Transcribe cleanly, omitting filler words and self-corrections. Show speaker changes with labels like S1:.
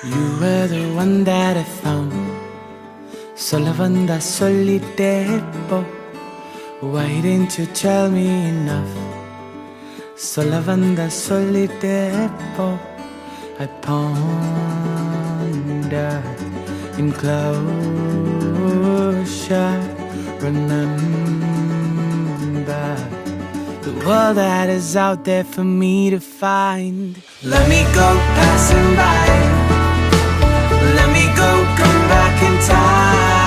S1: You were the one that I found. Solavanda solitepo. Why didn't you tell me enough? Solavanda solitepo. I ponder in closure. Remember the world that is out there for me to find. Let me go passing by. Let me go, come back in time.